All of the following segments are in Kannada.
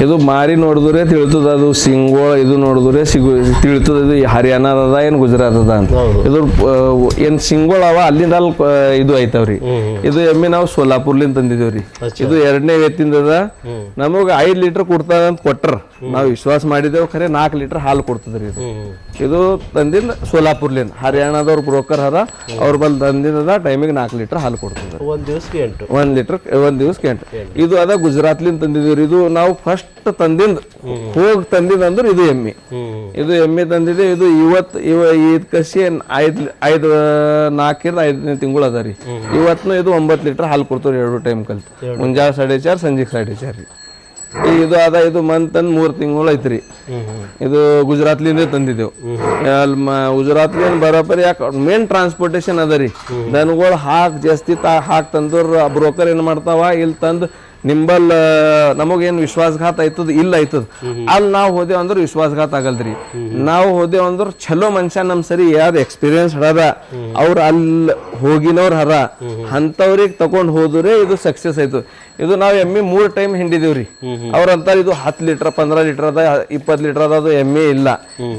ಇದು ಮಾರಿ ನೋಡಿದ್ರೆ ತಿಳ್ತದ, ಅದು ಸಿಂಗೋಳ ಇದು ನೋಡಿದ್ರೆ ತಿಳ್ತದ ಇದು ಹರಿಯಾಣದ ಅದ ಏನು ಗುಜರಾತ್ ಅದ ಅಂತ. ಇದು ಏನ್ ಸಿಂಗೋಳ ಅವ ಅಲ್ಲಿಂದ ಅಲ್ಲಿ ಇದು ಐತವ್ರಿ. ಇದು ಎಮ್ಮೆ ನಾವು ಸೋಲಾಪುರ್ಲಿಂದ ತಂದಿದೇವ್ರಿ. ಇದು 2ನೇ ಎತ್ತಿಂದದ. ನಮಗ 5 ಲೀಟರ್ ಕೊಡ್ತದ ಅಂತ ಕೊಟ್ರ ನಾವು ವಿಶ್ವಾಸ ಮಾಡಿದೇವ್. ಖರೆ 4 ಲೀಟರ್ ಹಾಲು ಕೊಡ್ತದ್ರಿ. ಇದು ತಂದಿಂದ ಸೋಲಾಪುರ್ಲಿಂದ ಹರಿಯಾಣದವ್ರ ಬ್ರೋಕರ್ ಹರ, ಅವ್ರ ಬಲ್ ತಂದಿದ ಟೈಮಿಗೆ 4 ಲೀಟರ್ ಹಾಲು ಕೊಡ್ತದ. ಒಂದ್ ದಿವಸಕ್ಕೆ 8. ಇದು ಅದ ಗುಜರಾತ್ಲಿಂದ ತಂದಿದೇವ್ರಿ. ಇದು ನಾವು ಫಸ್ಟ್ ತಂದಿಂದ ಅಂದ್ರೆ ಇದು ಎಮ್ಮೆ. ಇದು ಎಮ್ಮೆ ತಂದಿದೆ. ಇದು ಕಸಿ 4-5ನೇ ತಿಂಗಳು ಅದ ರೀ. ಇವತ್ತು ಇದು 9 ಲೀಟರ್ ಹಾಲು ಕೊಡ್ತೀವಿ 2 ಟೈಮ್ ಕಲ್ತು. ಮುಂಜಾನೆ 4:30, ಸಂಜೆಗೆ 4:30 ರೀ. ಇದು ಅದ. ಇದು ಮಂತಂದ್ 3 ತಿಂಗಳು ಐತ್ರಿ. ಇದು ಗುಜರಾತ್ಲಿಂದ ತಂದಿದ್ದೆವು. ಗುಜರಾತ್ಲಿಂದ ಬರೋಬ್ಬರಿ ಯಾಕೆ ಮೇನ್ ಟ್ರಾನ್ಸ್ಪೋರ್ಟೇಶನ್ ಅದ ರೀ. ದನಗಳು ಜಾಸ್ತಿ ಹಾಕ್ ತಂದ್ರ ಬ್ರೋಕರ್ ಏನ್ ಮಾಡ್ತಾವ, ಇಲ್ಲಿ ತಂದು ನಿಂಬಲ್ ನಮಗೇನು ವಿಶ್ವಾಸಘಾತ ಆಯ್ತದ ಇಲ್ಲ ಆಯ್ತದ. ಅಲ್ಲಿ ನಾವು ಹೋದೇವ್ ಅಂದ್ರೆ ವಿಶ್ವಾಸಘಾತ ಆಗಲ್ರಿ. ನಾವು ಹೋದೇವ್ ಅಂದ್ರೆ ಚಲೋ ಮನುಷ್ಯ ನಮ್ ಸರಿ ಯಾವ್ದು ಎಕ್ಸ್ಪೀರಿಯನ್ಸ್ ಹರ, ಅವ್ರು ಅಲ್ಲಿ ಹೋಗಿನವ್ರ ಹರ, ಅಂತವ್ರಿಗೆ ತಗೊಂಡ್ ಹೋದ್ರೆ ಇದು ಸಕ್ಸಸ್ ಆಯ್ತು. ಇದು ನಾವು ಎಮ್ಮೆ 3 ಟೈಮ್ ಹಿಂಡಿದೇವ್ರಿ. ಅವ್ರಂತಾರ ಇದು 10 ಲೀಟರ್ 15 ಲೀಟರ್ ಅದ 20 ಲೀಟರ್ ಅದ. ಅದು ಎಮ್ಮೆ ಇಲ್ಲ.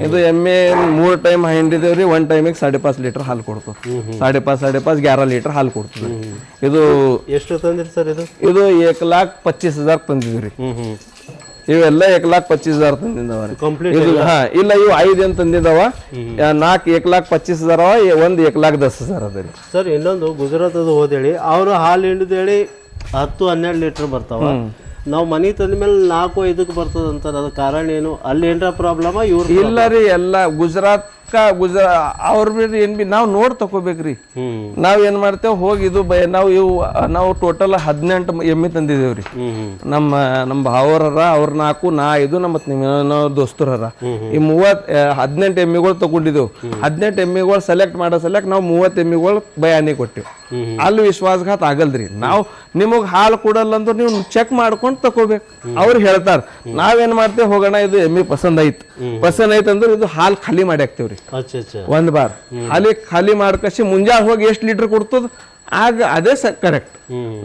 ಇದು ಎಮ್ಮೆ 3 ಟೈಮ್ ಹಿಂಡಿದೇವ್ರಿ. 1 ಟೈಮಿಗೆ 5.5 ಲೀಟರ್ ಹಾಲು ಕೊಡ್ತದೆ. 5.5 11 ಲೀಟರ್ ಹಾಲು ಕೊಡ್ತದೆ. ಇದು ಎಷ್ಟು ತಂದಿರಿ ಸರ್? ಇದು 1,25,000 ತಂದಿದ್ರಿ. ಇವೆಲ್ಲ 1,25,000 ತಂದಿದ್ದವ. ಇಲ್ಲ ಇವು 5 ಏನ್ ತಂದಿದ್ದಾವ. 4 1,25,000 ಅವ. 1 1,10,000 ಅದ ರೀ. ಸರ್ ಇನ್ನೊಂದು ಗುಜರಾತ್ ಅದು ಹೋದೇಳಿ ಅವ್ರು ಹಾಲು ಹಿಂಡಿದೇಳಿ 10-12 ಲೀಟರ್ ಬರ್ತಾವ. ನಾವು ಮನಿ ತಂದ ಮೇಲೆ 4-5 ಬರ್ತದ ಅಂತಾರ. ಅದ ಕಾರಣ ಏನು? ಅಲ್ಲಿ ಏನ್ರ ಪ್ರಾಬ್ಲಮ್ ಇವ್ರು? ಇಲ್ಲ ರೀ, ಎಲ್ಲ ಅವ್ರ ಏನ್ ಬಿ ನಾವ್ ನೋಡ್ ತಕೋಬೇಕ್ರಿ. ನಾವ್ ಏನ್ ಮಾಡ್ತೇವ್ ಹೋಗಿ ಇದು ನಾವು ಟೋಟಲ್ 18 ಎಮ್ಮೆ ತಂದಿದೇವ್ರಿ. ನಮ್ಮ ಭಾವರ ಅವ್ರ 4 ನಾ 5 ನಮ್ಮ ದೋಸ್ತರರ ಈ 18 ಎಮ್ಮೆಗಳು ತಗೊಂಡಿದ್ದೇವ್. 18 ಎಮ್ಮೆಗಳು ಸೆಲೆಕ್ಟ್ ನಾವು 30 ಎಮ್ಮೆಗಳು ಬಯಾನಿ ಕೊಟ್ಟೇವ್. ಅಲ್ಲಿ ವಿಶ್ವಾಸಘಾತ ಆಗಲ್ರಿ. ನಾವು ನಿಮಗ್ ಹಾಲು ಕೊಡಲ್ಲ ಅಂದ್ರೆ ನೀವು ಚೆಕ್ ಮಾಡ್ಕೊಂಡು ತಕೋಬೇಕು. ಅವ್ರು ಹೇಳ್ತಾರ. ನಾವೇನ್ ಮಾಡ್ತೇವೆ, ಹೋಗೋಣ ಇದು ಎಮ್ಮೆ ಪಸಂದ್ ಐತ್ ಅಂದ್ರೆ ಇದು ಹಾಲು ಖಾಲಿ ಮಾಡಿ ಹಾಕ್ತೇವ್ರಿ. 1 ಬಾರ್ ಖಾಲಿ ಮಾಡ್ಕಸಿ ಮುಂಜಾನೆ ಹೋಗಿ ಎಷ್ಟು ಲೀಟರ್ ಕೊಡ್ತದ ಆಗ ಅದೇ ಕರೆಕ್ಟ್.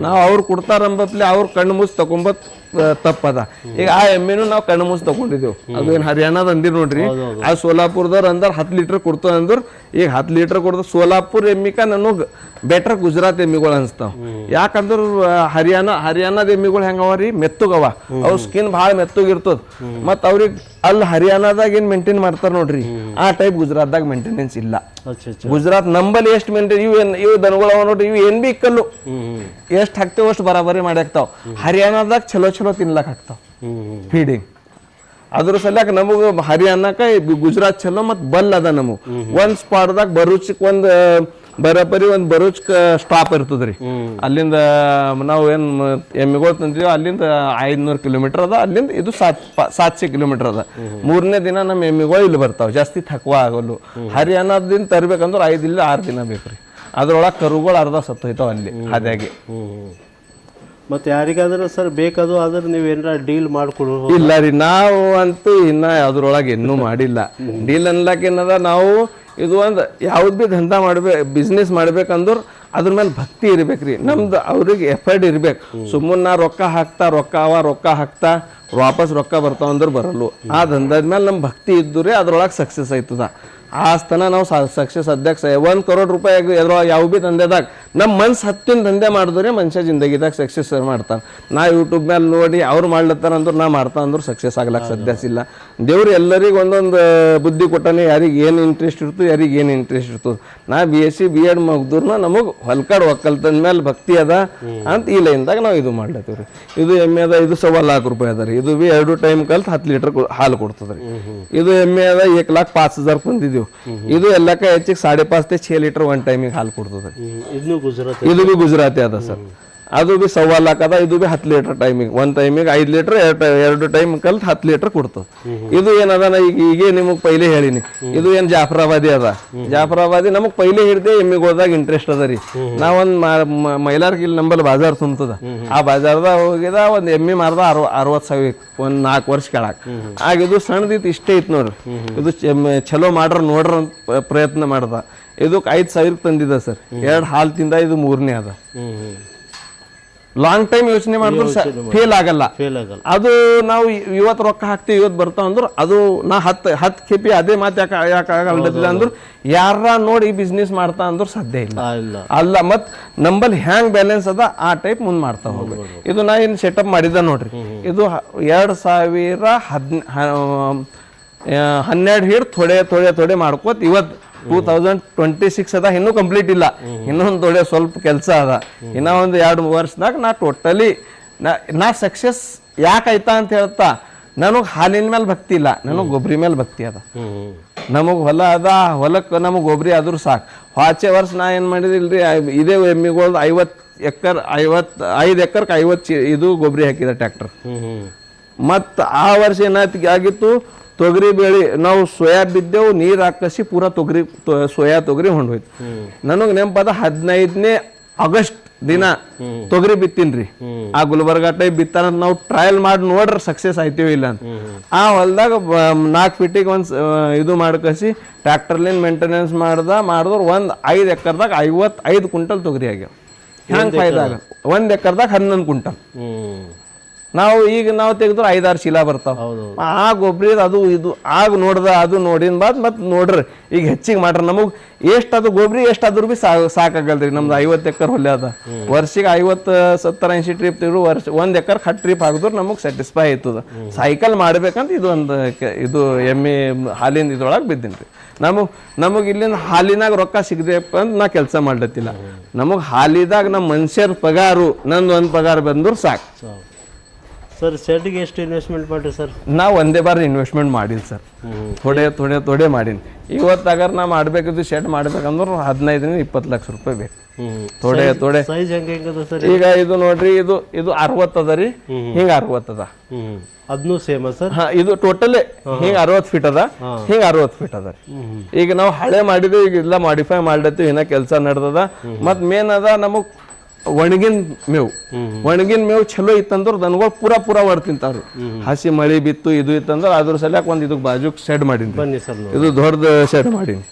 ನಾವು ಅವ್ರು ಕೊಡ್ತಾರಂಬತ್ಲಿ ಅವ್ರ ಕಣ್ಣು ಮುಚ್ಚಿ ತಗೊಂಬತ್ ತಪ್ಪದ. ಈಗ ಆ ಎಮ್ಮೆನು ನಾವು ಕಣ್ಣು ಮುಚ್ಚಿ ತಗೊಂಡಿದ್ದೇವು. ಅದು ಏನ್ ಹರಿಯಾಣದ ಅಂದಿರ್ ನೋಡ್ರಿ. ಆ ಸೋಲಾಪುರದವ್ರ ಅಂದ್ರ 10 ಲೀಟರ್ ಕೊಡ್ತದ ಅಂದ್ರ ಈಗ 10 ಲೀಟರ್ ಕೊಡ್ತದ. ಸೋಲಾಪುರ್ ಎಮ್ಮಿಕ ನನಗ್ ಬೆಟರ್ ಗುಜರಾತ್ ಎಮ್ಮಿಗಳು ಅನ್ಸ್ತಾವ. ಯಾಕಂದ್ರ ಹರಿಯಾಣದ ಎಮ್ಮಿಗಳು ಹೆಂಗವ್ರಿ, ಮೆತ್ತಗವ. ಅವ್ ಸ್ಕಿನ್ ಭಾಳ ಮೆತ್ತಗಿರ್ತದ. ಮತ್ ಅವ್ರಿಗೆ ಅಲ್ಲಿ ಹರಿಯಾಣದಾಗ ಏನ್ ಮೇಂಟೈನ್ ಮಾಡ್ತಾರ ನೋಡ್ರಿ, ಆ ಟೈಪ್ ಗುಜರಾತ್ದಾಗ ಮೇಂಟೆನೆನ್ಸ್ ಇಲ್ಲ. ಗುಜರಾತ್ ನಂಬಲ್ಲಿ ಎಷ್ಟು ಮೇಂಟೈನ್ ಇವು ದನಗಳವ ನೋಡ್ರಿ. ಇವು ಏನ್ ಬಿ ಇಕ್ಕಲ್ಲು ಎಷ್ಟ್ ಹಾಕ್ತೇವ ಅಷ್ಟು ಬರಾಬರಿ ಮಾಡಿ ಹಾಕ್ತಾವ. ಹರಿಯಾಣದಾಗ ಚಲೋ ತಿನ್ಲಕ್ ಹಾಕ್ತಾವ ಫೀಡಿಂಗ್. ಅದ್ರ ಸಲಕ ನಮಗ ಹರಿಯಾಣಕ ಗುಜರಾತ್ ಚಲೋ ಮತ್ ಬಲ್ ಅದ. ನಮಗ್ ಒಂದ್ ಸ್ಪಾಟ್ದಾಗ ಬರೋಚ್ ಸ್ಟಾಪ್ ಇರ್ತದ್ರಿ. ಅಲ್ಲಿಂದ ನಾವು ಏನ್ ಎಮ್ಮೆಗಳು ತಂದಿವಿ ಅಲ್ಲಿಂದ 500 ಕಿಲೋಮೀಟರ್ ಅದ. ಅಲ್ಲಿಂದ ಇದು 700 ಕಿಲೋಮೀಟರ್ ಅದ. 3ನೇ ದಿನ ನಮ್ಮ ಎಮ್ಮೆಗಳು ಇಲ್ಲಿ ಬರ್ತಾವ. ಜಾಸ್ತಿ ಥಕ್ವಾ ಆಗಲು. ಹರಿಯಾಣದಿಂದ ತರ್ಬೇಕಂದ್ರೆ 5 ಇಲ್ಲ 6 ದಿನ ಬೇಕ್ರಿ. ಅದ್ರೊಳಗೆ ಕರುಗಳು ಅರ್ಧ ಸತ್ತೋಯ್ತಾವ ಅಲ್ಲಿ ಹಾದ್ಯಾಗೆ. ಮತ್ತೆ ಯಾರಿಗಾದ್ರೂ ಸರ್ ಬೇಕದು ಆದ್ರೆ ನೀವು ಏನಾರ ಡೀಲ್ ಮಾಡ್ಕೊಡು? ಇಲ್ಲ ರೀ, ನಾವು ಅಂತೂ ಇನ್ನ ಅದ್ರೊಳಗೆ ಇನ್ನೂ ಮಾಡಿಲ್ಲ. ಡೀಲ್ ಅನ್ಲಾಕ್ ಏನದ, ನಾವು ಇದು ಒಂದು ಯಾವ್ದು ಬಿ ದಂಧ ಬಿಸ್ನೆಸ್ ಮಾಡ್ಬೇಕಂದ್ರ ಅದ್ರ ಮೇಲೆ ಭಕ್ತಿ ಇರ್ಬೇಕ್ರಿ. ನಮ್ದು ಅವ್ರಿಗೆ ಎಫರ್ಟ್ ಇರ್ಬೇಕು. ಸುಮ್ಮನೆ ನಾ ರೊಕ್ಕ ಹಾಕ್ತಾ ವಾಪಸ್ ರೊಕ್ಕ ಬರ್ತಾವ ಅಂದ್ರೆ ಬರಲ್ಲ. ಆ ದಂಧದ ಮೇಲೆ ನಮ್ ಭಕ್ತಿ ಇದ್ದರೆ ಅದ್ರೊಳಗೆ ಸಕ್ಸಸ್ ಆಯ್ತದ. ಆ ಸ್ಥಾನ ನಾವು ಸಕ್ಸಸ್ ಅಧ್ಯಕ್ಷ 1 crore ರೂಪಾಯಿ ಎದ್ರೊಳಗೆ ಯಾವ ಬಿ ದಂಧೆದಾಗ ನಮ್ಮ ಮನ್ಸು ಹತ್ತಿನ ದಂಧೆ ಮಾಡಿದ್ರೆ ಮನುಷ್ಯ ಜಿಂದಗಿದಾಗ ಸಕ್ಸಸ್ ಮಾಡ್ತಾನೆ. ನಾ ಯೂಟ್ಯೂಬ್ ಮೇಲೆ ನೋಡಿ ಅವ್ರು ಮಾಡ್ಲತ್ತಾರ ಅಂದ್ರೆ ನಾ ಮಾಡ್ತಾ ಅಂದ್ರೆ ಸಕ್ಸಸ್ ಆಗ್ಲಕ್ಕೆ ಸಾಧ್ಯ ಇಲ್ಲ. ದೇವ್ರು ಎಲ್ಲರಿಗೂ ಒಂದೊಂದು ಬುದ್ಧಿ ಕೊಟ್ಟಾನೆ. ಯಾರಿಗೆ ಏನು ಇಂಟ್ರೆಸ್ಟ್ ಇರ್ತದೆ, ಯಾರಿಗೆ ಏನು ಇಂಟ್ರೆಸ್ಟ್ ಇರ್ತದೆ. ನಾ BSc B.Ed ಮುಗ್ದ್ರೂ ನಮಗೆ ಹೊಲ್ಕಾಡ್ ಒಕ್ಕಲ್ತನ ಮೇಲೆ ಭಕ್ತಿ ಅದ ಅಂತ ಈ ಲೈನ್ದಾಗ ನಾವು ಇದು ಮಾಡ್ಲತ್ತೀವ್ರಿ. ಇದು ಎಮ್ಮೆ ಅದ. ಇದು 1.25 lakh ರೂಪಾಯಿ ಅದ ರೀ. ಇದು ಬಿ 2 ಟೈಮ್ ಕಲ್ತು 10 ಲೀಟರ್ ಹಾಲು ಕೊಡ್ತದ್ರಿ. ಇದು ಎಮ್ಮೆ ಅದ 1,05,000 ಬಂದಿದ್ದೀವಿ. ಇದು ಎಲ್ಲಕ್ಕ ಹೆಚ್ಚಿಗೆ 5.5-6 ಲೀಟರ್ 1 ಟೈಮಿಗೆ ಹಾಲು ಕೊಡ್ತದೆ. ಇದು ಬಿ ಗುಜರಾತಿ ಅದ ಸರ್. ಅದು ಬಿ 1.25 lakh ಅದ. ಇದು ಬಿ 10 ಲೀಟರ್ ಟೈಮಿಗೆ 1 ಟೈಮಿಗೆ 5 ಲೀಟರ್ 2 ಟೈಮ್ ಕಲ್ತು 10 ಲೀಟರ್ ಕೊಡ್ತದೆ. ಇದು ಏನದ ಈಗ ನಿಮಗ್ ಪೈಲೆ ಹೇಳಿನಿ. ಇದು ಏನ್ ಜಾಫರಾಬಾದಿ ಅದ. ಜಾಫರಾಬಾದಿ ನಮಗ್ ಪೈಲೆ ಹಿಡ್ದೆ ಎಮ್ಮಿಗೋದಾಗ ಇಂಟ್ರೆಸ್ಟ್ ಅದ ರೀ. ನಾವೊಂದ್ ಮೈಲಾರ್ಗಿ ಇಲ್ಲಿ ನಂಬಲ್ಲಿ ಬಾಜಾರ್ ತುಂಬತದ. ಆ ಬಾಜಾರ್ದಾಗ ಹೋಗಿದ ಒಂದ್ ಎಮ್ಮಿ ಮಾರ್ದ 60,000 ಒಂದ್ 4 ವರ್ಷ ಕೆಳಾಕ. ಆಗ ಇದು ಸಣ್ಣದಿತ್ತು ಇಷ್ಟೇ ಇತ್ತು ನೋಡ್ರಿ. ಇದು ಚಲೋ ನೋಡ್ರ ಪ್ರಯತ್ನ ಮಾಡ್ದ. ಇದಕ್ಕೆ 5,000 ತಂದಿದ ಸರ್. 2 ಹಾಲು ತಿಂದ. ಇದು 3ನೇ ಅದ. ಲಾಂಗ್ ಟೈಮ್ ಯೋಚನೆ ಮಾಡಿದ್ರು ಫೇಲ್ ಆಗಲ್ಲ. ಫೇಲ್ ಆಗಲ್ಲ. ಅದು ನಾವು ಇವತ್ತು ರೊಕ್ಕ ಹಾಕ್ತಿವಿ ಇವತ್ತು ಬರ್ತಾವ ಅಂದ್ರೆ ಅದು ನಾ ಹತ್ತು ಕೆಪಿ ಅದೇ ಮಾತು ಯಾಕೆ ಆಗಲ್ಲ ಅಂದ್ರು ಯಾರ ನೋಡಿ ಬಿಸ್ನೆಸ್ ಮಾಡ್ತಾ ಅಂದ್ರು ಸಾಧ್ಯ ಇಲ್ಲ. ಅಲ್ಲ ಮತ್ ನಂಬಲ್ಲಿ ಹ್ಯಾಂಗ್ ಬ್ಯಾಲೆನ್ಸ್ ಅದ ಆ ಟೈಪ್ ಮುಂದ್ ಮಾಡ್ತಾ ಹೋಗ್ಬೇಕು. ಇದು ನಾ ಏನ್ ಸೆಟಪ್ ಮಾಡಿದ ನೋಡ್ರಿ, ಇದು 2012 ಹಿಡ್ ಥೋಡೆ ಮಾಡ್ಕೋತ ಇವತ್ತು 2026 ಅದ, ಇನ್ನೂ ಕಂಪ್ಲೀಟ್ ಇಲ್ಲ, ಇನ್ನೊಂದು ಥೋಡೆ ಸ್ವಲ್ಪ ಕೆಲಸ ಅದ. ಇನ್ನ ಒಂದು 2 ವರ್ಷದಾಗ ನಾ ಟೋಟಲಿ ನಾ ಸಕ್ಸಸ್ ಯಾಕಾಯ್ತಾ ಅಂತ ಹೇಳ್ತಾ, ನನಗೆ ಹಾಲಿನ ಮೇಲೆ ಭಕ್ತಿ ಇಲ್ಲ, ನನಗೆ ಗೊಬ್ಬರಿ ಮೇಲೆ ಭಕ್ತಿ ಅದ. ನಮಗೆ ಹೊಲ ಅದ, ಹೊಲಕ್ಕೆ ನಮಗೆ ಗೊಬ್ಬರಿ ಆದ್ರೂ ಸಾಕು. ಆಚೆ ವರ್ಷ ನಾ ಏನು ಮಾಡಿದಿಲ್ರಿ, ಇದೇ ಎಮ್ಮಿಗಳ್ದು 5 ಎಕರ್ಗೆ 50 ಇದು ಗೊಬ್ಬರಿ ಹಾಕಿದ ಟ್ರ್ಯಾಕ್ಟರ್. ಮತ್ತು ಆ ವರ್ಷ ಏನಾಗಿತ್ತು, ತೊಗರಿ ಬೆಳೆ ನಾವು ಸೋಯಾ ಬಿದ್ದೆವು, ನೀರು ಹಾಕಸಿ ಪೂರಾ ಸೋಯಾ ತೊಗರಿ ಹೊಂಡೋಯ್ತು. ನನಗೆ ನೆನಪದ 15ನೇ ಆಗಸ್ಟ್ ದಿನ ತೊಗರಿ ಬಿತ್ತೀನ್ರಿ. ಆ ಗುಲ್ಬರ್ಗಾ ಟೈಪ್ ಬಿತ್ತಾನ ನಾವು ಟ್ರಯಲ್ ಮಾಡಿ ನೋಡ್ರಿ ಸಕ್ಸಸ್ ಆಯ್ತೀವಿ ಇಲ್ಲ ಅಂತ. ಆ ಹೊಲ್ದಾಗ 4 ಫೀಟಿಗೆ ಒಂದು ಇದು ಮಾಡ್ಕಸಿ ಟ್ರ್ಯಾಕ್ಟರ್ಲಿಂದ ಮೇಂಟೆನೆನ್ಸ್ ಮಾಡಿದ್ರು 5 ಎಕರ್ದಾಗ 55 ಕ್ವಿಂಟಲ್ ತೊಗರಿ ಆಗ್ಯಾವ. ಹ್ಯಾಂಗೆ ಫಾಯ್ದಾಗ 1 ಎಕರ್ದಾಗ 11 ಕ್ವಿಂಟಲ್. ನಾವು ತೆಗೆದ್ರೆ 5-6 ಚೀಲ ಬರ್ತಾವ. ಆ ಗೊಬ್ಬರ ಅದು ಇದು ಆಗ ಅದು ನೋಡಿನ ಬಾದ್ ಮತ್ತೆ ನೋಡ್ರಿ ಈಗ ಹೆಚ್ಚಿಗೆ ಮಾಡ್ರಿ. ನಮಗೆ ಎಷ್ಟು ಅದು ಗೊಬ್ಬರಿ ಎಷ್ಟಾದ್ರೂ ಬಿ ಸಾಕಾಗಲ್ರಿ. ನಮ್ದು 50 ಎಕರ್ ಹೊಲೆ ಅದ, ವರ್ಷಿಗೆ 50-70-80 ಟ್ರಿಪ್ ತೆಗೆದು 1 ಎಕರ್ 10 ಟ್ರಿಪ್ ಹಾಕಿದ್ರು ನಮಗೆ ಸ್ಯಾಟಿಸ್ಫೈ ಆಯ್ತದ. ಸೈಕಲ್ ಮಾಡ್ಬೇಕಂತ ಇದು ಒಂದು ಇದು ಎಮ್ಮೆ ಹಾಲಿನ ಇದ್ರೊಳಗೆ ಬಿದ್ದೀನ್ರಿ. ನಮಗೆ ಇಲ್ಲಿಂದ ಹಾಲಿನಾಗ ರೊಕ್ಕ ಸಿಗದೆಪ್ಪ ಅಂತ ನಾ ಕೆಲಸ ಮಾಡ್ಲತ್ತಿಲ್ಲ. ನಮಗೆ ಹಾಲಿದಾಗ ನಮ್ಮ ಮನುಷ್ಯರ ಪಗಾರು ನಂದು ಒಂದು ಪಗಾರ ಬಂದ್ರು ಸಾಕು. ಸರ್ ಶೆಡ್ಗೆ ಎಷ್ಟು ಇನ್ವೆಸ್ಟ್ಮೆಂಟ್ ಮಾಡ್ರಿ ಸರ್? ನಾವು ಒಂದೇ ಬಾರಿ ಇನ್ವೆಸ್ಟ್ಮೆಂಟ್ ಮಾಡಿಲ್ಲ ಸರ್, ಥೋಡೆ ಮಾಡೀನಿ. ಇವತ್ತಾಗ ನಾ ಮಾಡ್ಬೇಕಿದ್ದು ಶೆಡ್ ಮಾಡ್ಬೇಕಂದ್ರೆ 15-20 ಲಕ್ಷ ರೂಪಾಯಿ ಬೇಕು. ಥೋಡೆ ಸೈಜ್ ಹೆಂಗದ ಸರ್? ಈಗ ಇದು ನೋಡ್ರಿ, ಇದು 60 ಅದ ರೀ, ಹಿಂಗ 60 ಅದ. ಅದನ್ನು ಸೇಮ್ ಸರ್? ಹಾ, ಇದು ಟೋಟಲ್ ಹಿಂಗ 60 ಫೀಟ್ ಅದ, ಹಿಂಗ 60 ಫೀಟ್ ಅದ ರೀ. ಈಗ ನಾವು ಹಳೆ ಮಾಡಿದ್ವಿ, ಈಗ ಇಲ್ಲ ಮಾಡಿಫೈ ಮಾಡ್ಲತ್ತೀವಿ, ಇನ್ನ ಕೆಲಸ ನಡೆದದ. ಮತ್ ಮೇನ್ ಅದ ನಮಗ್ ಒಣಗಿನ ಮೇವು ಚಲೋ ಇತ್ತಂದ್ರೆ ದನಗಳು ಪೂರಾ ಹೊಡ್ ತಿಂತಾವ್ರಿ. ಹಸಿ ಮಳಿ ಬಿತ್ತು ಇದು ಇತ್ತಂದ್ರೆ ಅದ್ರ ಸಲಕ್ ಒಂದ್ ಇದಕ್ ಬಾಜುಕ್ ಶೆಡ್ ಮಾಡೀನಿ. ಬನ್ನಿ ಸರ್, ಇದು ದೊಡ್ಡ ಶೆಡ್ ಮಾಡೀನಿ.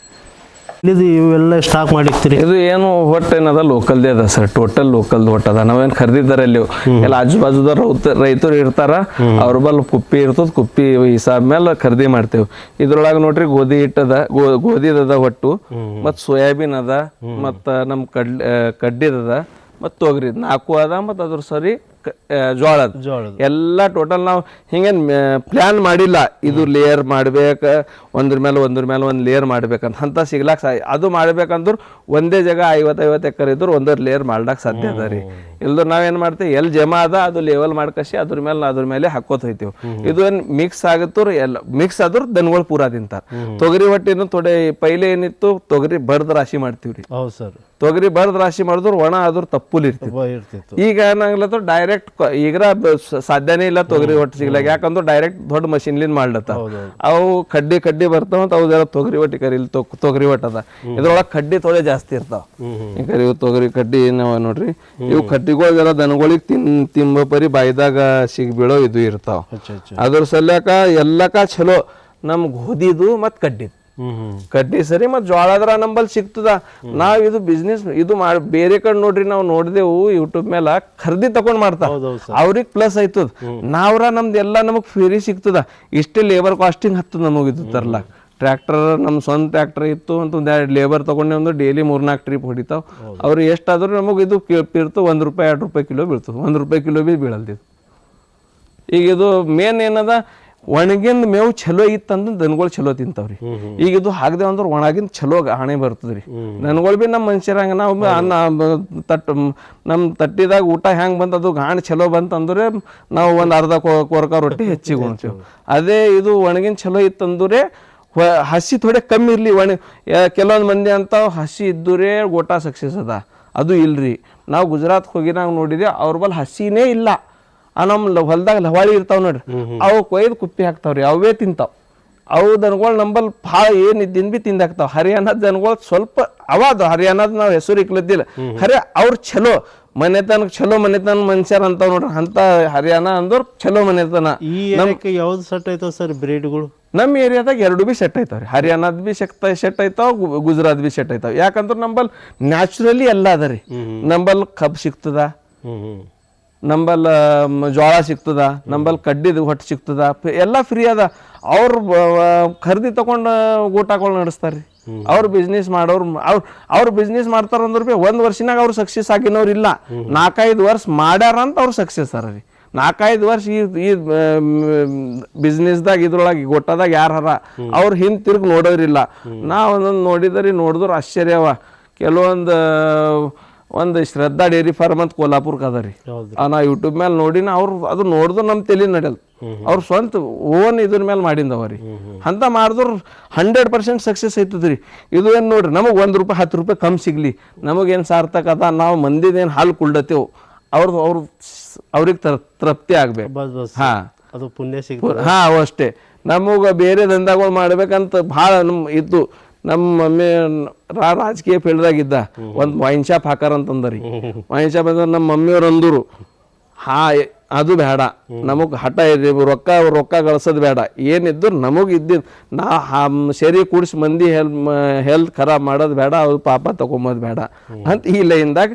ಇದು ಇವೆಲ್ಲ ಸ್ಟಾಕ್ ಮಾಡಿರ್ತೀರಿ? ಇದು ಏನು ಹೊಟ್ಟೆ ಏನದ ಲೋಕಲ್ದೇ ಅದ ಸರ್, ಟೋಟಲ್ ಲೋಕಲ್ ಹೊಟ್ಟ ಅದ. ನಾವೇನು ಖರೀದಿದಾರ ಅಲ್ಲಿ ಎಲ್ಲ ಆಜು ಬಾಜುದಾರ ರೈತರು ಇರ್ತಾರ, ಅವ್ರ ಬಲ್ ಕುಪ್ಪಿ ಇರ್ತದ, ಕುಪ್ಪಿ ಹಿಸಾಬ್ ಮೇಲೆ ಖರೀದಿ ಮಾಡ್ತೇವೆ. ಇದ್ರೊಳಗೆ ನೋಡ್ರಿ ಗೋಧಿ ಹಿಟ್ಟದ, ಗೋಧಿದದ ಹೊಟ್ಟು, ಮತ್ತು ಸೋಯಾಬೀನ್ ಅದ, ಮತ್ತು ನಮ್ಮ ಕಡ್ಡಿದದ, ಮತ್ತು ತೊಗರಿ 4 ಅದ, ಮತ್ತು ಅದ್ರ ಸರಿ ಜೋಳದ ಎಲ್ಲ ಟೋಟಲ್ ನಾವು ಹಿಂಗೇನ್ ಪ್ಲಾನ್ ಮಾಡಿಲ್ಲ. ಇದು ಲೇಯರ್ ಮಾಡ್ಬೇಕ, ಒಂದ್ರ ಮೇಲೆ ಒಂದು ಲೇಯರ್ ಮಾಡ್ಬೇಕಂತ ಅಂತ ಸಿಗ್ಲಾಕ್ ಅದು ಮಾಡ್ಬೇಕಂದ್ರೆ ಒಂದೇ ಜಾಗ 50 ಎಕರ್ ಇದ್ರು ಒಂದರ ಲೇಯರ್ ಮಾಡ್ಲಾಕ್ ಸಾಧ್ಯ ಅದ ರೀ. ಇಲ್ದ್ರ ನಾವೇನ್ ಮಾಡ್ತೇವೆ, ಎಲ್ಲಿ ಜಮಾ ಅದ ಅದು ಲೆವೆಲ್ ಮಾಡ್ಕಸಿ ಅದ್ರ ಮೇಲೆ ಹಾಕೋತ ಹೋಯ್ತೇವೆ. ಇದು ಏನ್ ಮಿಕ್ಸ್ ಆಗುತ್ತೋ ಎಲ್ಲ ಮಿಕ್ಸ್ ಆದ್ರೂ ದನಗಳು ಪೂರಾ ತಿಂತಾರ. ತೊಗರಿ ಹೊಟ್ಟಿನ ಥೋಡೆ ಪೈಲೆ ಏನಿತ್ತು, ತೊಗರಿ ಬರ್ದ್ ರಾಶಿ ಮಾಡ್ತೀವ್ರಿ. ಹೌದು ಸರ್, ತೊಗರಿ ಬರ್ದ್ ರಾಶಿ ಮಾಡಿದ್ರು ಒಣ ಆದ್ರೂ ತಪ್ಪುಲ್ ಇರ್ತಿತ್ತು. ಈಗ ಏನಾಗ್ಲತ್ತ ಡೈರೆಕ್ಟ್ ಈಗ ಸಾಧ್ಯನೇ ಇಲ್ಲ ತೊಗರಿ ಹೊಟ್ಟು ಸಿಗ್ಲಾಕ. ಯಾಕಂದ್ರೆ ಡೈರೆಕ್ಟ್ ದೊಡ್ಡ ಮಷಿನ್ಲಿಂದ ಮಾಡ್ಲತ್ತ. ಅವು ಕಡ್ಡಿ ಬರ್ತಾವ, ಅವು ತೊಗರಿ ಹೊಟ್ಟಿ ಕರಿ ತೊಗರಿ ಹೊಟ್ಟ ಅದ. ಇದ್ರೊಳಗೆ ಕಡ್ಡಿ ಥೋಡೆ ಜಾಸ್ತಿ ಇರ್ತಾವ. ಇವು ತೊಗರಿ ಕಡ್ಡಿ ನಾವ ನೋಡ್ರಿ, ಇವು ಕಡ್ಡಿಗಳು ದನಗಳಿಗೆ ತಿಂಬ ಪರಿ ಬಾಯ್ದಾಗ ಸಿಗ್ಬೀಳೋ ಇದು ಇರ್ತಾವ. ಅದ್ರ ಸಲ್ಯಾಕ ಎಲ್ಲಕ ಚಲೋ ನಮ್ ಗೋಧಿದು ಮತ್ ಕಡ್ಡಿ ಸರಿ, ಮತ್ ಜೋಳದ್ರ ನಂಬಲ್ಲಿ ಸಿಗ್ತದ. ನಾವ್ ಇದು ಬಿಸ್ನೆಸ್ ಇದು ಬೇರೆ ಕಡೆ ನೋಡ್ರಿ, ನಾವು ನೋಡಿದೆವು ಯೂಟ್ಯೂಬ್ ಮೇಲೆ ಖರೀದಿ ತಕೊಂಡ್ ಮಾಡ್ತಾರ, ಅವ್ರಿಗೆ ಪ್ಲಸ್ ಆಯ್ತದ. ನಾವ್ರ ನಮ್ದೆಲ್ಲ ನಮಗ್ ಫ್ರೀ ಸಿಗ್ತದ. ಇಷ್ಟೇ ಲೇಬರ್ ಕಾಸ್ಟಿಂಗ್ ಹತ್ತದ ನಮಗ್ ಇದು ತರ್ಲಾಕ್. ಟ್ರ್ಯಾಕ್ಟರ್ ನಮ್ಮ ಸ್ವಂತ ಟ್ರ್ಯಾಕ್ಟರ್ ಇತ್ತು ಅಂತ 1-2 ಲೇಬರ್ ತಗೊಂಡೆ ಒಂದು ಡೈಲಿ 3-4 ಟ್ರಿಪ್ ಹೊಡಿತಾವ. ಅವ್ರು ಎಷ್ಟಾದ್ರೂ ನಮಗೆ ಇದು ಇರ್ತವೆ, ₹1-2 ಕಿಲೋ ಬೀಳ್ತದೆ. ₹1 ಕಿಲೋ ಬಿ ಬೀಳಲ್ದಿದು. ಈಗ ಇದು ಮೇನ್ ಏನದ, ಒಣಗಿಂದ ಮೇವು ಚಲೋ ಇತ್ತಂದ್ರೆ ದನಗಳು ಚಲೋ ತಿಂತಾವ್ರಿ. ಈಗ ಇದು ಹಾಕ್ದೇವ್ ಅಂದ್ರೆ ಒಣಗಿಂದ ಚಲೋ ಹಣೆ ಬರ್ತದ್ರಿ. ದನಗಳು ಬಿ ನಮ್ಮ ಮನುಷ್ಯರಂಗ ನಾವು ನಮ್ಮ ತಟ್ಟಿದಾಗ ಊಟ ಹೆಂಗ್ ಬಂತ ಅದು ಗಾಣಿ ಚಲೋ ಬಂತಂದ್ರೆ ನಾವು ಒಂದು ಅರ್ಧ ಕೊರಕ ರೊಟ್ಟಿ ಹೆಚ್ಚಿಗೆ ಉಣ್ತೇವೆ. ಅದೇ ಇದು ಒಣಗಿನ ಚಲೋ ಇತ್ತಂದ್ರೆ ಹಸಿ ಥೋಡೆ ಕಮ್ಮಿ ಇರ್ಲಿ. ಕೆಲವೊಂದು ಮಂದಿ ಅಂತ ಹಸಿ ಇದ್ದೂರೇ ಗೋಟಾ ಸಕ್ಸಸ್ ಅದ, ಅದು ಇಲ್ರಿ. ನಾವು ಗುಜರಾತ್ ಹೋಗಿ ನಾವು ನೋಡಿದೆ, ಅವ್ರ ಬಲ್ ಹಸಿನೇ ಇಲ್ಲ. ನಮ್ಮ ಹೊಲ್ದಾಗ ಲವಾಳಿ ಇರ್ತಾವ ನೋಡ್ರಿ, ಅವು ಕೊಯ್ದು ಕುಪ್ಪಿ ಹಾಕ್ತಾವ್ರಿ, ಅವೇ ತಿಂತಾವ್. ಅವು ದನಗಳು ನಂಬಲ್ ಭಾಳ ಏನಿದ್ದಿನ ಬಿ ತಿಂದಾಕ್ತಾವ. ಹರಿಯಾಣದ ದನಗಳು ಸ್ವಲ್ಪ ಅವಾದ, ಹರಿಯಾಣದ ನಾವು ಹೆಸರು ಇಕ್ಲತ್ತಿಲ್ಲ, ಖರೆ ಅವ್ರು ಚಲೋ ಮನೆತನ ಮನುಷ್ಯರ ಅಂತಾವ್ ನೋಡ್ರಿ. ಅಂತ ಹರಿಯಾಣ ಅಂದ್ರ ಚಲೋ ಮನೆತನ. ಯಾವ್ದು ಸೆಟ್ ಐತಾವ ಸರ್ ಬ್ರೀಡ್ಗಳು? ನಮ್ಮ ಏರಿಯಾದಾಗ 2 ಬಿ ಸೆಟ್ ಐತಾವ್ರಿ. ಹರಿಯಾಣದ ಬಿ ಸೆಟ್ ಐತಾವ, ಗುಜರಾತ್ ಬಿ ಸೆಟ್ ಐತಾವ. ಯಾಕಂದ್ರೆ ನಂಬಲ್ ನ್ಯಾಚುರಲಿ ಎಲ್ಲ ಅದ ರೀ. ನಂಬಲ್ ಕಬ್ ಸಿಗ್ತದ, ನಂಬಲ್ ಜೋಳ ಸಿಗ್ತದ, ನಂಬಲ್ ಕಡ್ಡಿದ ಹೊಟ್ಟು ಸಿಗ್ತದ, ಎಲ್ಲ ಫ್ರೀ ಅದ. ಅವ್ರು ಖರೀದಿ ತಗೊಂಡು ಊಟಗಳು ನಡೆಸ್ತಾರೆ ರೀ. ಅವ್ರು ಬಿಸ್ನೆಸ್ ಮಾಡೋರು ಅವ್ರು ಬಿಸ್ನೆಸ್ ಮಾಡ್ತಾರಂದ್ರೆ ಭೀ 1 ವರ್ಷನಾಗ ಅವ್ರು ಸಕ್ಸಸ್ ಆಗಿನವ್ರು ಇಲ್ಲ, 4-5 ವರ್ಷ ಮಾಡ್ಯಾರ ಅಂತ ಅವ್ರು ಸಕ್ಸಸ್ ಅರ ರೀ. 4-5 ವರ್ಷ ಈ ಬಿಸ್ನೆಸ್ದಾಗ ಇದ್ರೊಳಗೆ ಗೊಟ್ಟದಾಗ ಯಾರು ಹರ ಅವ್ರು ಹಿಂದೆ ತಿರ್ಗಿ ನೋಡೋರಿಲ್ಲ. ನಾವು ಒಂದೊಂದು ನೋಡಿದ್ರೆ ಆಶ್ಚರ್ಯವ. ಒಂದು ಶ್ರದ್ಧಾ ಡೈರಿ ಫಾರ್ಮ್ ಅಂತ ಕೋಲ್ಹಾಪುರ್ಗೆ ಅದ ರೀ. ನಾ ಯೂಟ್ಯೂಬ್ ಮೇಲೆ ನೋಡಿನ ಅವ್ರು ಅದು ನೋಡಿದ್ರು ನಮ್ಮ ತಲೆ ನಡೆಯಲ್ಲ. ಅವ್ರು ಸ್ವಂತ ಓನ್ ಇದ್ರ ಮೇಲೆ ಮಾಡಿಂದವ ರೀ. ಅಂತ ಮಾಡಿದ್ರು 100% ಸಕ್ಸಸ್ ಐತದ್ರಿ. ಇದು ಏನು ನೋಡ್ರಿ, ನಮಗೆ ₹1 ₹10 ಕಮ್ಮಿ ಸಿಗ್ಲಿ ನಮಗೇನು ಸಾರ್ಥಕ ಅದ, ನಾವು ಮಂದಿದೇನು ಹಾಲು ಕುಳ್ದತ್ತೇವು, ಅವ್ರಿಗೆ ತೃಪ್ತಿ ಆಗ್ಬೇಕು. ಹಾ, ಅದು ಪುಣ್ಯ ಸಿಗ್ತದೆ. ಹಾ, ಅಷ್ಟೇ. ನಮಗೆ ಬೇರೆ ದಂಧೆಗಳು ಮಾಡ್ಬೇಕಂತ ಭಾಳ ಇದ್ದು. ನಮ್ಮ ಮಮ್ಮಿ ರಾಜಕೀಯ ಫೀಲ್ಡ್ದಾಗಿದ್ದ, ಒಂದು ವೈನ್ ಶಾಪ್ ಹಾಕಾರ ಅಂತಂದ್ರಿ. ವೈನ್ ಶಾಪ್ ಅಂದ್ರೆ ನಮ್ಮ ಮಮ್ಮಿಯವ್ರು ಅಂದರು, ಅದು ಬೇಡ, ನಮಗೆ ಹಠ ಇದೆ, ರೊಕ್ಕ ಗಳಿಸೋದು ಬೇಡ, ಏನಿದ್ರು ನಮಗೆ ಇದ್ದಿದ್ದು ನಾ ಸರಿ ಕೂಡಿಸಿ ಮಂದಿ ಹೆಲ್ತ್ ಖರಾಬ್ ಮಾಡೋದು ಬೇಡ, ಅದು ಪಾಪ ತಗೊಂಬೋದು ಬೇಡ ಅಂತ ಈ ಲೈನ್ದಾಗ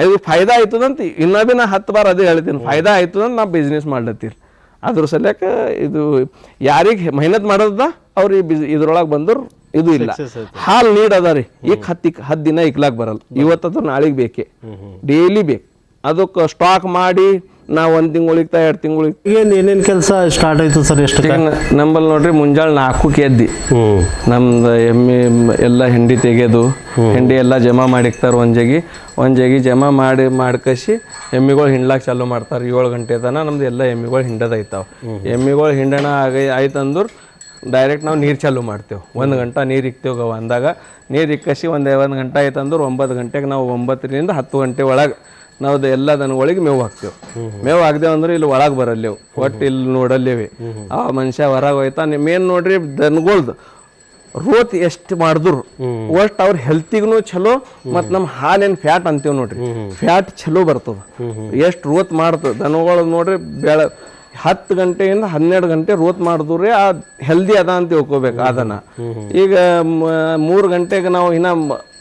ಇದು ಫಾಯ್ದಾ ಆಯ್ತದಂತ ಇನ್ನೂ ಭೀ ನಾ 10 ಬಾರ್ ಅದೇ ಹೇಳ್ತೀನಿ. ಫಾಯ್ದಾ ಆಯ್ತದಂತ ನಾ ಬಿಸ್ನೆಸ್ ಮಾಡ್ಲತ್ತೀರಿ. ಅದ್ರ ಸಲಕ್ಕೆ ಇದು ಯಾರಿಗೆ ಮೆಹನತ್ ಮಾಡೋದ ಅವ್ರು ಇದ್ರೊಳಗೆ ಬಂದ್ರು ಇದು ಇಲ್ಲ. ಹಾಲು ನೀಡ್ ಅದ ರೀ. ಈಗ 10 ದಿನ ಇಕ್ಲಾಕ್ ಬರಲ್ಲ, ಇವತ್ತದು ನಾಳೆಗೆ ಬೇಕೇ, ಡೈಲಿ ಬೇಕು. ಅದಕ್ಕೆ ಸ್ಟಾಕ್ ಮಾಡಿ ನಾವು 1 ತಿಂಗಳಿಗೆ 2 ತಿಂಗಳಿಗೆ ಏನೇನು ಕೆಲಸ ಸ್ಟಾರ್ಟ್ ಆಯ್ತು ಸರ್? ಎಷ್ಟು ನಂಬಲ್ಲಿ ನೋಡ್ರಿ, ಮುಂಜಾನೆ 4ಕ್ಕೆ ಎದ್ದಿ ನಮ್ದು ಎಮ್ಮೆ ಎಲ್ಲ ಹಿಂಡಿ ತೆಗೆದು ಹಿಂಡಿ ಎಲ್ಲ ಜಮಾ ಮಾಡಿಕ್ತಾರೆ. ಒಂದು ಜಗಿ ಜಮಾ ಮಾಡ್ಕಸಿ ಎಮ್ಮಿಗಳು ಹಿಂಡ್ಲಾಕ್ ಚಾಲು ಮಾಡ್ತಾರೆ. 7 ಗಂಟೆ ತನಕ ನಮ್ದು ಎಲ್ಲ ಎಮ್ಮಿಗಳು ಹಿಂಡದೈತಾವೆ. ಎಮ್ಮಿಗಳು ಹಿಂಡಣ ಆಯ್ತಂದ್ರೆ ಡೈರೆಕ್ಟ್ ನಾವು ನೀರು ಚಾಲು ಮಾಡ್ತೇವೆ. 1 ಗಂಟೆ ನೀರು ಇಕ್ತೇವೆ. ಅಂದಾಗ ನೀರು ಇಕ್ಕಸಿ 1 ಗಂಟೆ ಆಯ್ತಂದ್ರೆ 9 ಗಂಟೆಗೆ ನಾವು 9ರಿಂದ 10 ಗಂಟೆ ಒಳಗೆ ನಾವು ಎಲ್ಲ ದನಗಳಿಗೆ ಮೇವು ಹಾಕ್ತೇವೆ. ಮೇವು ಹಾಕ್ದೇವು ಅಂದ್ರೆ ಇಲ್ಲಿ ಒಳಗೆ ಬರಲ್ಲೇವು, ಒಟ್ಟು ಇಲ್ಲಿ ನೋಡಲ್ಲೇವಿ. ಆ ಮನುಷ್ಯ ಹೊರಗೆ ಹೋಯ್ತಾ. ಮೇನ್ ನೋಡ್ರಿ, ದನಗಳ್ದು ರೋತ್ ಎಷ್ಟು ಮಾಡಿದ್ರು ಒಟ್ಟು ಅವ್ರ ಹೆಲ್ತಿಗೂ ಚಲೋ, ಮತ್ತು ನಮ್ಮ ಹಾಲೇನು ಫ್ಯಾಟ್ ಅಂತೀವಿ ನೋಡ್ರಿ, ಫ್ಯಾಟ್ ಚಲೋ ಬರ್ತದೆ. ಎಷ್ಟು ರೋತ್ ಮಾಡ್ತದೆ ದನಗಳು ನೋಡ್ರಿ. 10 ಗಂಟೆಯಿಂದ 12 ಗಂಟೆ ರೋತ್ ಮಾಡಿದ್ರೆ ಆ ಹೆಲ್ದಿ ಅದ ಅಂತ ತಿಳ್ಕೊಬೇಕು ಅದನ್ನ. ಈಗ 3 ಗಂಟೆಗೆ ನಾವು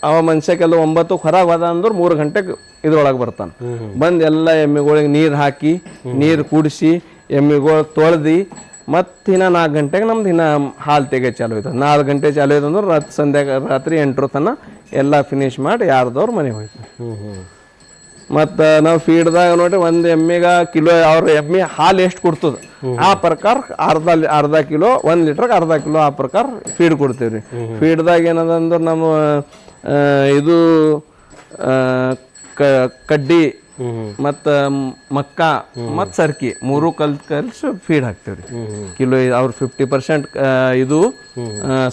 ಅವ ಮನುಷ್ಯಕ್ಕೆಲ್ಲ 9ಕ್ಕೆ ಹೊರಗೆ ಹೋದ ಅಂದ್ರೆ 3 ಗಂಟೆಗೆ ಇದ್ರೊಳಗೆ ಬರ್ತಾನೆ. ಬಂದು ಎಲ್ಲ ಎಮ್ಮೆಗಳಿಗೆ ನೀರು ಹಾಕಿ, ನೀರು ಕುಡಿಸಿ, ಎಮ್ಮೆಗಳು ತೊಳೆದು ಮತ್ತು 4 ಗಂಟೆಗೆ ನಮ್ದು ಹಾಲು ತೆಗೆ ಚಾಲು ಆಯ್ತದೆ. 4 ಗಂಟೆ ಚಾಲು ಆಯ್ತು ಅಂದ್ರೆ ರಾತ್ರಿ 8 ತನಕ ಎಲ್ಲ ಫಿನಿಶ್ ಮಾಡಿ ಯಾರ್ದವ್ರು ಮನೆಗೆ ಹೋಯ್ತಾರೆ. ಮತ್ತು ನಾವು ಫೀಡ್ದಾಗ ನೋಡ್ರಿ, ಒಂದು ಎಮ್ಮೆಗೆ ಕಿಲೋ ಅವ್ರ ಎಮ್ಮೆ ಹಾಲು ಎಷ್ಟು ಕೊಡ್ತದೆ ಆ ಪ್ರಕಾರ ಅರ್ಧ ಕಿಲೋ, 1 ಲೀಟ್ರಿಗೆ ಅರ್ಧ ಕಿಲೋ ಆ ಪ್ರಕಾರ ಫೀಡ್ ಕೊಡ್ತೀವಿ ರೀ. ಫೀಡ್ದಾಗ ಏನದ ಅಂದ್ರೆ ನಮ್ಮ ಇದು ಕಡ್ಡಿ ಮತ್ತು ಮಕ್ಕ ಮತ್ತು ಸರ್ಕಿ 3 ಕಲ್ಸಿ ಫೀಡ್ ಹಾಕ್ತೇವೆ ರೀ. ಕಿಲೋ ಅವ್ರು 50% ಇದು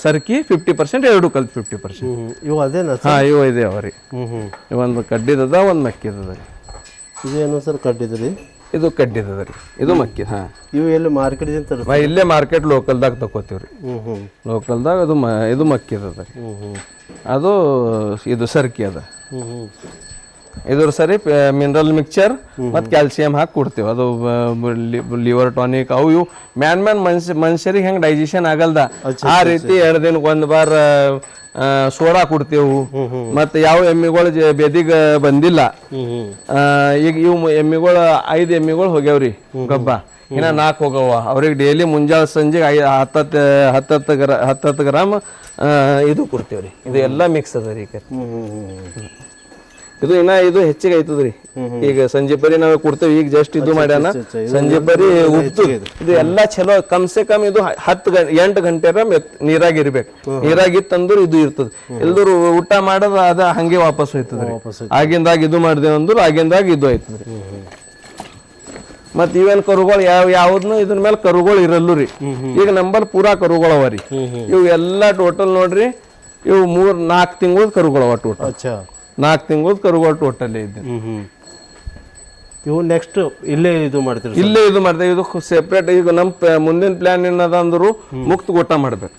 ಸರ್ಕಿ, 50% 2 ಕಲ್ತು 50%. ಇವು ಅದೇನಾ? ಹಾಂ, ಇವು ಇದೆ ಅವ್ರಿ. ಒಂದು ಕಡ್ಡಿದದ, ಒಂದು ಮಕ್ಕಿದದ ರೀ. ಇದೇನು ಸರ್ ಕಡ್ಡಿದ್ರಿ? ಇದು ಕಡ್ಡಿದದ ರೀ, ಇದು ಮಕ್ಕಿ. ಹಾಂ, ಇವು ಎಲ್ಲಿ ಮಾರ್ಕೆಟ್ದಿಂದ ತರ್ತೀವಿ? ಇಲ್ಲೇ ಮಾರ್ಕೆಟ್ ಲೋಕಲ್ದಾಗ ತಗೋತೀವಿ ರೀ. ಲೋಕಲ್ದಾಗ ಇದು ಮಕ್ಕಿದದ ರೀ. ಅದು ಇದು ಸರ್ಕಿ ಅದ. ಇದ್ರ ಸರಿ ಮಿನರಲ್ ಮಿಕ್ಚರ್ ಮತ್ತು ಕ್ಯಾಲ್ಸಿಯಂ ಹಾಕಿ ಕೊಡ್ತೇವೆ. ಅದು ಲಿವರ್ ಟಾನಿಕ್ ಅವು ಇವು ಮನುಷ್ಯರಿಗೆ ಹೆಂಗೆ ಡೈಜೆಷನ್ ಆಗಲ್ದ ಆ ರೀತಿ 2 ದಿನಕ್ಕೆ 1 ಬಾರ್ ಸೋಡಾ ಕೊಡ್ತೇವು. ಮತ್ತು ಯಾವ ಎಮ್ಮಿಗಳು ಬೆದಿಗೆ ಬಂದಿಲ್ಲ, ಈಗ ಇವು ಎಮ್ಮಿಗಳು 5 ಎಮ್ಮಿಗಳು ಹೋಗ್ಯಾವ್ರಿ ಗಬ್ಬ, ಇನ್ನು 4 ಹೋಗವ. ಅವ್ರಿಗೆ ಡೈಲಿ ಮುಂಜಾನೆ ಸಂಜೆಗೆ 10 ಗ್ರಾಮ್ ಇದು ಕೊಡ್ತೇವ್ರಿ. ಇದು ಎಲ್ಲ ಮಿಕ್ಸ್ ಅದ ರೀ. ಇದು ಹೆಚ್ಚಿಗೆ ಆಯ್ತದ್ರಿ. ಈಗ ಸಂಜೆ ಪರಿ ನಾವು ಕೊಡ್ತೇವೆ. ಈಗ ಜಸ್ಟ್ ಇದು ಮಾಡ್ಯಾನ ಸಂಜೆ ಪರಿ ಉಪ್ಪು. ಇದು ಎಲ್ಲ ಚಲೋ. ಕಮ್ಸೆ ಕಮ್ ಇದು 8 ಗಂಟೆ ನೀರಾಗಿರ್ಬೇಕು. ನೀರಾಗಿತ್ತಂದ್ರೆ ಇದು ಇರ್ತದೆ. ಎಲ್ದರು ಊಟ ಮಾಡೋದು ಅದ ಹಂಗೆ ವಾಪಸ್ ಹೋಯ್ತದ್ರಿ. ಆಗಿಂದಾಗ ಇದು ಮಾಡಿದೇವ ಅಂದ್ರೆ ಆಗಿಂದಾಗ ಇದು ಆಯ್ತದ್ರಿ. ಮತ್ ಇವೇನ್ ಕರುಗಳು ಯಾವ್ದನ್ನು ಇದ್ರ ಮೇಲೆ ಕರುಗಳು ಇರಲ್ಲು ರೀ. ಈಗ ನಂಬರ್ ಪೂರಾ ಕರುಗಳು ಅವ ರೀ. ಇವು ಎಲ್ಲ ಟೋಟಲ್ ನೋಡ್ರಿ, ಇವು 3-4 ತಿಂಗಳ ಕರುಗಳು ಅವ ಟೋಟಲ್. 4 ತಿಂಗಳ ಕರುಗಳು ಟೋಟಲ್ ಇದೆ. ಇವು ನೆಕ್ಸ್ಟ್ ಇಲ್ಲೇ ಇದು ಮಾಡ್ತೀವಿ. ಇಲ್ಲೇ ಇದು ಮಾಡ್ತೇವೆ. ಇದು ಸೆಪ್ರೇಟ್. ಈಗ ನಮ್ಮ ಮುಂದಿನ ಪ್ಲಾನ್ ಏನದ ಅಂದ್ರು ಮುಕ್ತ ಗೋಟ ಮಾಡ್ಬೇಕು.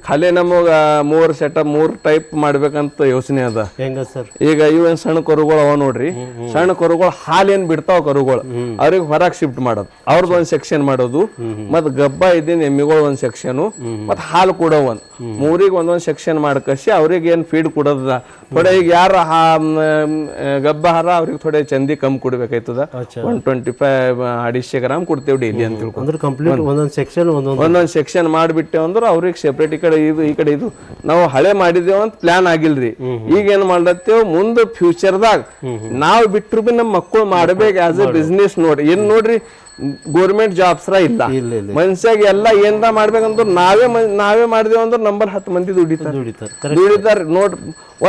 ಖಾಲಿ ನಮಗ 3 ಸೆಟಪ್ 3 ಟೈಪ್ ಮಾಡ್ಬೇಕಂತ ಯೋಚನೆ ಅದ. ಹೆಂಗ ಸರ್? ಈಗ ಇವೇನ್ ಸಣ್ಣ ಕರುಗಳು ಅವ ನೋಡ್ರಿ, ಸಣ್ಣ ಕರುಗಳು ಹಾಲೇನ್ ಬಿಡ್ತಾವ ಕರುಗಳು ಅವ್ರಿಗೆ ಹೊರಗೆ ಶಿಫ್ಟ್ ಮಾಡೋದು, ಅವ್ರದ್ದು ಒಂದ್ ಸೆಕ್ಷನ್ ಮಾಡೋದು, ಮತ್ ಗಬ್ಬ ಇದ್ದಿನ ಎಮ್ಮಿಗಳು ಒಂದ್ ಸೆಕ್ಷನ್, ಮತ್ ಹಾಲು ಕೊಡೋ ಒಂದ್, ಮೂರಿಗೆ ಒಂದೊಂದ್ ಸೆಕ್ಷನ್ ಮಾಡ್ಕಸಿ ಅವ್ರಿಗೆ ಏನ್ ಫೀಡ್ ಕೊಡೋದ. ಥೋಡೆ ಈಗ ಯಾರ ಗಬ್ಬ ಹಾರ ಅವ್ರಿಗೆ ಥೋಡೆ ಚಂದಿ ಕಮ್ಮಿ ಕೊಡ್ಬೇಕಾಯ್ತದ. 125 250 ಗ್ರಾಮ್ ಕೊಡ್ತೇವೆ ಡೈಲಿ ಅಂತ ತಿಳ್ಕೊಂಡು. ಅಂದ್ರೆ ಕಂಪ್ಲೀಟ್ ಒಂದೊಂದ್ ಸೆಕ್ಷನ್ ಒಂದೊಂದ್ ಸೆಕ್ಷನ್ ಮಾಡಿಬಿಟ್ಟೇವ್ ಅಂದ್ರೆ ಅವ್ರಿಗೆ ಸೆಪರೇಟ್ ಈ ಕಡೆ ಇದು ನಾವು ಹಳೆ ಮಾಡಿದೇವ ಅಂತ ಪ್ಲಾನ್ ಆಗಿಲ್ರಿ. ಈಗ ಏನ್ ಮಾಡತ್ತೇವ್ ಮುಂದೆ ಫ್ಯೂಚರ್ದಾಗ ನಾವ್ ಬಿಟ್ರು ಬಿ ನಮ್ಮ ಮಕ್ಕಳು ಮಾಡ್ಬೇಕು ಆಸ್ ಎ ಬಿಸ್ನೆಸ್. ನೋಡಿ ಏನ್ ನೋಡ್ರಿ, ಗೋರ್ಮೆಂಟ್ ಜಾಬ್ಸ್ರ ಇಲ್ಲ, ಮನುಷ್ಯಾಗ ಎಲ್ಲ ಏನ್ರ ಮಾಡ್ಬೇಕಂದ್ರೆ ನಾವೇ ಮಾಡಿದೇವ ಅಂದ್ರೆ ನಂಬರ್ 10 ಮಂದಿ ದುಡಿತಾರ. ನೋಡ್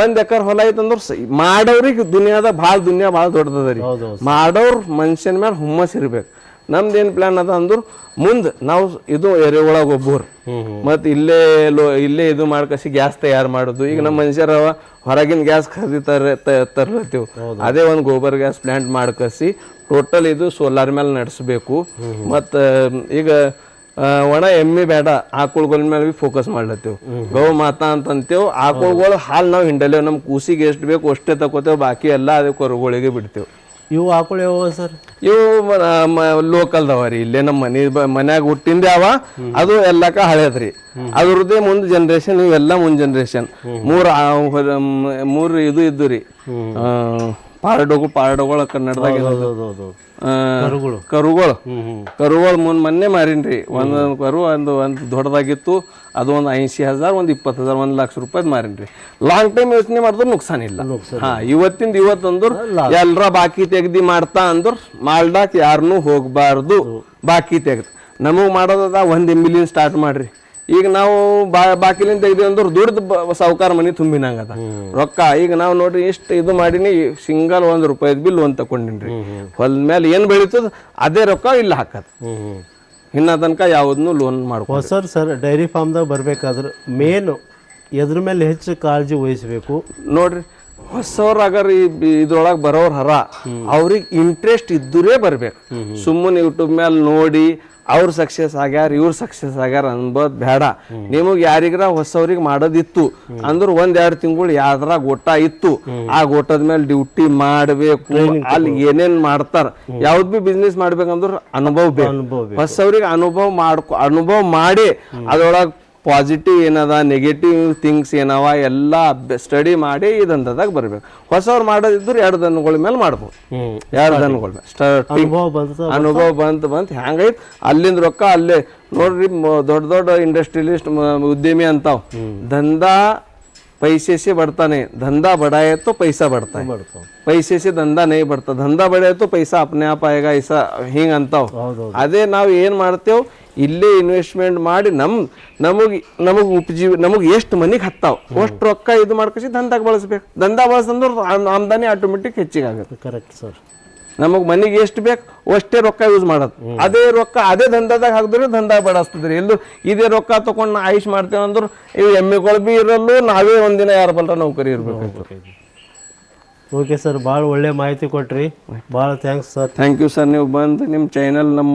1 ಎಕರ್ ಹೊಲ ಐತಂದ್ರ ಮಾಡೋರಿಗೆ ದುನಿಯಾದ ಭಾಳ ದೊಡ್ಡದರಿ. ಮಾಡೋರ್ ಮನುಷ್ಯನ ಮೇಲೆ ಹುಮ್ಮಸ್ ಇರ್ಬೇಕು. ನಮ್ದೇನ್ ಪ್ಲಾನ್ ಅದ ಅಂದ್ರ ಮುಂದ್ ನಾವು ಇದು ಎರೆಹುಳ ಗೊಬ್ಬರ ಮತ್ ಇಲ್ಲೇ ಇದು ಮಾಡ್ಕಸಿ ಗ್ಯಾಸ್ ತಯಾರು ಮಾಡೋದು. ಈಗ ನಮ್ಮ ಮನುಷ್ಯರ ಹೊರಗಿನ ಗ್ಯಾಸ್ ತರ್ಲತ್ತೀವಿ, ಅದೇ ಒಂದು ಗೋಬರ್ ಗ್ಯಾಸ್ ಪ್ಲಾಂಟ್ ಮಾಡ್ಕಸಿ ಟೋಟಲ್ ಇದು ಸೋಲಾರ್ ಮೇಲೆ ನಡೆಸಬೇಕು. ಮತ್ತು ಈಗ ಒಣ ಎಮ್ಮೆ ಬೇಡ, ಆಕಳುಗಳ ಮೇಲೆ ಬಿ ಫೋಕಸ್ ಮಾಡ್ಲತ್ತೇವ್. ಗೌ ಮಾತಾ ಅಂತಂತೇವ್, ಆಕಳುಗಳು ಹಾಲು ನಾವು ಹಿಂಡಲೇವ್, ನಮ್ಮ ಕೂಸಿಗೆ ಎಷ್ಟು ಬೇಕು ಅಷ್ಟೇ ತಗೋತೇವ್, ಬಾಕಿ ಎಲ್ಲ ಅದೇ ಕರುಗಳಿಗೆ ಬಿಡ್ತೇವ್. ಇವು ಆಕಳು ಯಾವ ಸರ್? ಇವು ಲೋಕಲ್ದವ ರೀ, ಇಲ್ಲೇ ನಮ್ಮ ಮನ್ಯಾಗ ಹುಟ್ಟಿಂದೆ ಅವ. ಅದು ಎಲ್ಲಕ್ಕ ಹಳೇದ್ರಿ, ಅದ್ರದ್ದೇ ಮುಂದ್ ಜನರೇಷನ್, ಇವೆಲ್ಲ ಮುಂದ್ ಜನರೇಷನ್. ಮೂರು ಇದು ಇದ್ದು ರೀ, ಪಾರಡೋಗಳು ಕನ್ನಡದಾಗ ಕರುಗಳು ಮೊನ್ನೆ ಮಾರಿನ್ರಿ. ಒಂದೊಂದು ಕರು ಒಂದು ದೊಡ್ಡದಾಗಿತ್ತು, ಅದು ಒಂದು 80,000, ಒಂದು 20,000, 1 ಲಕ್ಷ ರೂಪಾಯಿ ಮಾರಿನ್ರಿ. ಲಾಂಗ್ ಟೈಮ್ ಯೋಚನೆ ಮಾಡಿದ್ರು ನುಕ್ಸಾನ ಇಲ್ಲ. ಇವತ್ತಂದ್ರ ಎಲ್ರ ಬಾಕಿ ತೆಗ್ದಿ ಮಾಡ್ತಾ ಅಂದ್ರ ಮಾಡ್ಲಾಕ್ ಯಾರನ್ನೂ ಹೋಗ್ಬಾರ್ದು. ಬಾಕಿ ತೆಗ್ದು ನಮಗ್ ಮಾಡೋದ 1 ML ಸ್ಟಾರ್ಟ್ ಮಾಡ್ರಿ. ಈಗ ನಾವು ಬಾಕಿಲಿಂದ ತೆಗ್ದೇವ್ ಅಂದ್ರೆ ದುಡ್ದು ಸಾವುಕಾರ ಮನಿ ತುಂಬಿನಂಗದ ರೊಕ್ಕ. ಈಗ ನಾವು ನೋಡ್ರಿ ಇಷ್ಟು ಇದು ಮಾಡೀನಿ, ಸಿಂಗಲ್ ₹1 ಬಿಲ್ ಒಂದು ತಕೊಂಡಿನ್ರಿ. ಹೊಲದ ಮೇಲೆ ಏನ್ ಬೆಳೀತದ ಅದೇ ರೊಕ್ಕ ಇಲ್ಲ ಹಾಕದ್. ಇನ್ನ ತನಕ ಯಾವ್ದನ್ನು ಲೋನ್ ಮಾಡ್ಕೊ. ಸರ್ ಡೈರಿ ಫಾರ್ಮ್ದಾಗ ಬರ್ಬೇಕಾದ್ರೆ ಮೇನ್ ಎದ್ರ ಮೇಲೆ ಹೆಚ್ಚು ಕಾಳಜಿ ವಹಿಸ್ಬೇಕು ನೋಡ್ರಿ. ಹೊಸವ್ರ ಅಗರ್ ಇದ್ರೊಳಗೆ ಬರೋರ್ ಹರ, ಅವ್ರಿಗೆ ಇಂಟ್ರೆಸ್ಟ್ ಇದ್ದರೆ ಬರ್ಬೇಕು. ಸುಮ್ಮನೆ ಯೂಟ್ಯೂಬ್ ಮೇಲೆ ನೋಡಿ ಅವ್ರು ಸಕ್ಸಸ್ ಆಗ್ಯಾರ ಇವ್ರು ಸಕ್ಸಸ್ ಆಗ್ಯಾರ ಅನ್ಬೋದ್ ಬೇಡ. ನಿಮಗ್ ಯಾರಿಗಾರ ಹೊಸವ್ರಿಗೆ ಮಾಡೋದಿತ್ತು ಅಂದ್ರೆ 1-2 ತಿಂಗಳು ಯಾವ್ದಾರ ಗೋಟ ಇತ್ತು, ಆ ಗೋಟದ ಮೇಲೆ ಡ್ಯೂಟಿ ಮಾಡ್ಬೇಕು. ಅಲ್ಲಿ ಏನೇನ್ ಮಾಡ್ತಾರ, ಯಾವ್ದ್ ಬಿ ಬಿಸ್ನೆಸ್ ಮಾಡ್ಬೇಕಂದ್ರ ಅನುಭವ ಬೇಕು. ಹೊಸವ್ರಿಗೆ ಅನುಭವ ಮಾಡಿ ಅದ್ರೊಳಗೆ ಪಾಸಿಟಿವ್ ಏನದ ನೆಗೆಟಿವ್ ಥಿಂಗ್ಸ್ ಏನವ ಎಲ್ಲ ಸ್ಟಡಿ ಮಾಡಿ ಈ ದಂಧದಾಗ ಬರ್ಬೇಕು. ಹೊಸವ್ರು ಮಾಡೋದಿದ್ರು 2 ದನಗಳ ಮೇಲೆ ಮಾಡ್ಬೋದು. 2 ದನಗಳ ಮೇಲೆ ಸ್ಟಾರ್ಟಿಂಗ್ ಅನುಭವ ಬಂತು ಹ್ಯಾಂಗೈತ್ ಅಲ್ಲಿಂದ ರೊಕ್ಕ ಅಲ್ಲೇ ನೋಡ್ರಿ. ದೊಡ್ಡ ಇಂಡಸ್ಟ್ರಿಯಲಿಸ್ಟ್ ಉದ್ಯಮಿ ಅಂತಾವ್, ದಂಧಾ पैसे से बढ़ता नहीं, धंधा बढ़ाए तो पैसा बढ़ता है, पैसे से धंधा नहीं बढ़ता, धंधा बढ़े तो पैसा अपने आप आएगा. ऐसा ಹಿಂಗ ಅಂತಾವ್. ಅದೇ ನಾವು ಏನು ಮಾಡ್ತೇವೆ, ಇಲ್ಲೇ ಇನ್ವೆಸ್ಟ್ಮೆಂಟ್ ಮಾಡಿ ನಮಗೆ ಉಪಜೀವಿ ನಮಗೆ ಎಷ್ಟು ಮನಿಗೆ ಹತ್ತಾವ್ ಅಷ್ಟು ರೊಕ್ಕ ಇದು ಮಾಡ್ಕಸಿ ದಂಧಾಗ ಬಳಸ್ಬೇಕು. ದಂಧಾ ಬಳಸಂದ್ರೆ ಆಮದಾನಿ ಆಟೋಮೆಟಿಕ್ ಹೆಚ್ಚಿಗೆ ಆಗುತ್ತೆ. Correct sir. ನಮಗೆ ಮನಿಗೆ ಎಷ್ಟು ಬೇಕು ಅಷ್ಟೇ ರೊಕ್ಕ ಯೂಸ್ ಮಾಡೋದು. ಅದೇ ರೊಕ್ಕ ಅದೇ ದಂಧದಾಗ ಹಾಕಿದ್ರೆ ದಂಧಾ ಬಡಸ್ತದ್ರಿ. ಎಲ್ಲೂ ಇದೇ ರೊಕ್ಕ ತಗೊಂಡು ಆಯುಷ್ ಮಾಡ್ತೇವೆ ಅಂದ್ರೆ ಇವು ಎಮ್ಮೆಗಳು ಬಿ ಇರಲ್ಲೂ, ನಾವೇ ಒಂದಿನ ಯಾರ ಬಲ್ರ ನೌಕರಿ ಇರ್ಬೇಕು. ಓಕೆ ಸರ್, ಭಾಳ ಒಳ್ಳೆ ಮಾಹಿತಿ ಕೊಟ್ರಿ, ಭಾಳ thanks sir. Thank you sir. ನೀವು ಬಂದು ನಿಮ್ಮ ಚಾನಲ್ ನಮ್ಮ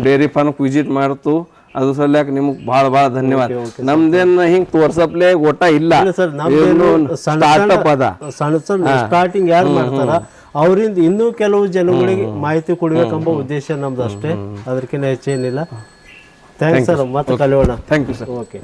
ಡೈರಿ ಫಾರ್ಮ್ಗೆ ವಿಸಿಟ್ ಮಾಡ್ತು, ಅದು ಸಲ್ಯಾಕ ನಿಮ್ಗೆ ಭಾಳ ಧನ್ಯವಾದ. ನಮ್ದೇನ್ ಹಿಂಗ್ ತೋರ್ಸಪ್ಲೆ ಗೋಟ ಇಲ್ಲ ಸರ್. ಸ್ಟಾರ್ಟ್ಅಪ್ ಅದ, ಸಣ್ಣ ಸ್ಟಾರ್ಟಿಂಗ್ ಯಾರು ಮಾಡ್ತಾರ ಅವರಿಂದ ಇನ್ನೂ ಕೆಲವು ಜನಗಳಿಗೆ ಮಾಹಿತಿ ಕೊಡ್ಬೇಕೆಂಬ ಉದ್ದೇಶ ನಮ್ದು ಅಷ್ಟೇ, ಅದಕ್ಕಿಂತ ಹೆಚ್ಚೇನಿಲ್ಲ. ಥ್ಯಾಂಕ್ಸ್ ಸರ್, ಮತ್ತೆ ಕಲಿಯೋಣ. Thank you sir. ಓಕೆ.